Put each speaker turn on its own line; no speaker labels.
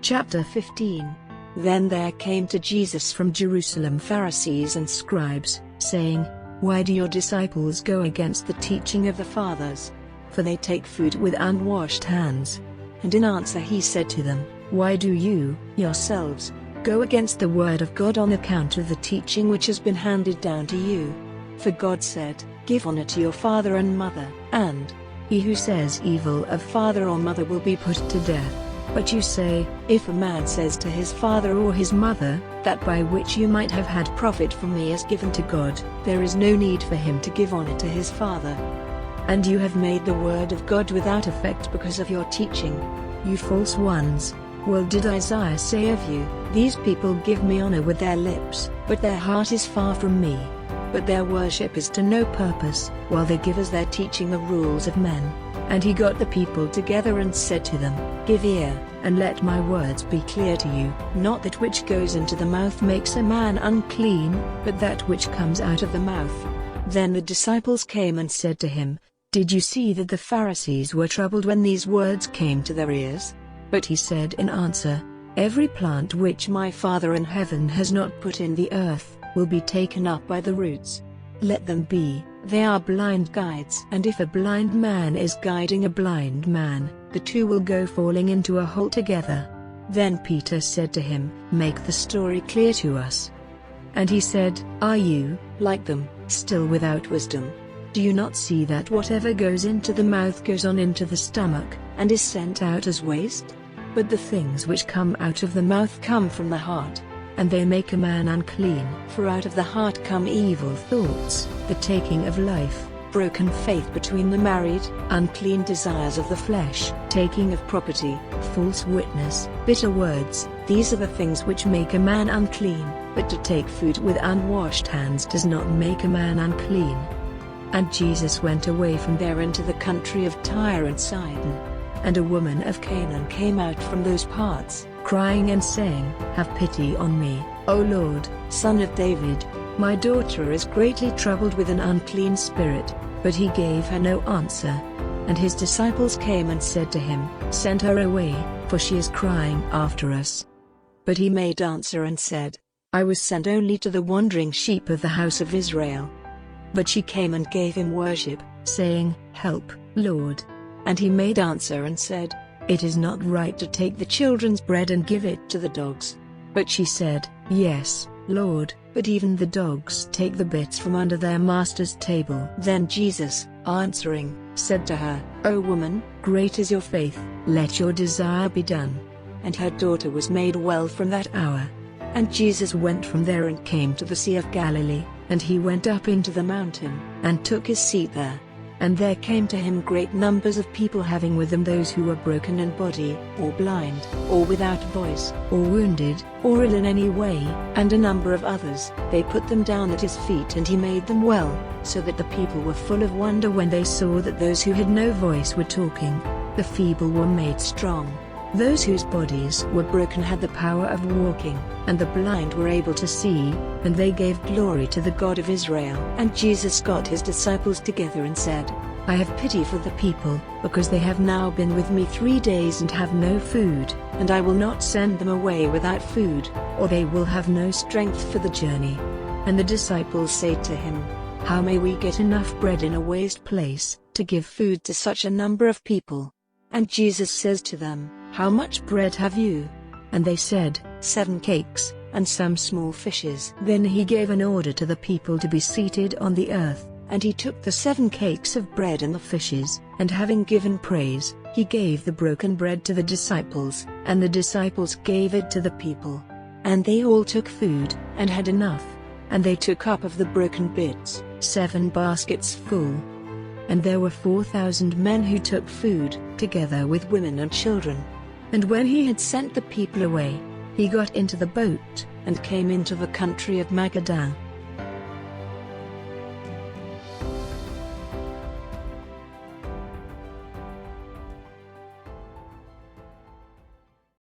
Chapter 15. Then there came to Jesus from Jerusalem Pharisees and scribes, saying, "Why do your disciples go against the teaching of the fathers? For they take food with unwashed hands." And in answer he said to them, "Why do you, yourselves, go against the word of God on account of the teaching which has been handed down to you? For God said, 'Give honor to your father and mother,' and, 'He who says evil of father or mother will be put to death.' But you say, 'If a man says to his father or his mother, that by which you might have had profit from me is given to God, there is no need for him to give honor to his father.' And you have made the word of God without effect because of your teaching. You false ones! Well did Isaiah say of you, 'These people give me honor with their lips, but their heart is far from me. But their worship is to no purpose, while they give as their teaching the rules of men.' And he got the people together and said to them, 'Give ear, and let my words be clear to you. Not that which goes into the mouth makes a man unclean, but that which comes out of the mouth.' Then the disciples came and said to him, 'Did you see that the Pharisees were troubled when these words came to their ears?' But he said in answer, 'Every plant which my Father in heaven has not put in the earth, will be taken up by the roots. Let them be, they are blind guides. And if a blind man is guiding a blind man, the two will go falling into a hole together.' Then Peter said to him, 'Make the story clear to us.' And he said, 'Are you, like them, still without wisdom? Do you not see that whatever goes into the mouth goes on into the stomach, and is sent out as waste? But the things which come out of the mouth come from the heart, and they make a man unclean. For out of the heart come evil thoughts, the taking of life, broken faith between the married, unclean desires of the flesh, taking of property, false witness, bitter words. These are the things which make a man unclean, but to take food with unwashed hands does not make a man unclean." And Jesus went away from there into the country of Tyre and Sidon. And a woman of Canaan came out from those parts, crying and saying, "Have pity on me, O Lord, Son of David. My daughter is greatly troubled with an unclean spirit." But he gave her no answer. And his disciples came and said to him, "Send her away, for she is crying after us." But he made answer and said, "I was sent only to the wandering sheep of the house of Israel." But she came and gave him worship, saying, "Help, Lord." And he made answer and said, "It is not right to take the children's bread and give it to the dogs." But she said, "Yes, Lord, but even the dogs take the bits from under their master's table." Then Jesus, answering, said to her, "O woman, great is your faith, let your desire be done." And her daughter was made well from that hour. And Jesus went from there and came to the Sea of Galilee, and he went up into the mountain, and took his seat there. And there came to him great numbers of people, having with them those who were broken in body, or blind, or without voice, or wounded, or ill in any way, and a number of others. They put them down at his feet, and he made them well, so that the people were full of wonder when they saw that those who had no voice were talking. The feeble were made strong. Those whose bodies were broken had the power of walking, and the blind were able to see, and they gave glory to the God of Israel. And Jesus got his disciples together and said, "I have pity for the people, because they have now been with me 3 days and have no food, and I will not send them away without food, or they will have no strength for the journey." And the disciples said to him, "How may we get enough bread in a waste place, to give food to such a number of people?" And Jesus says to them, "How much bread have you?" And they said, 7 cakes, and some small fishes. Then he gave an order to the people to be seated on the earth, and he took the 7 cakes of bread and the fishes, and having given praise, he gave the broken bread to the disciples, and the disciples gave it to the people. And they all took food, and had enough. And they took up of the broken bits, 7 baskets full. And there were 4,000 men who took food, together with women and children. And when he had sent the people away, he got into the boat, and came into the country of Magadan.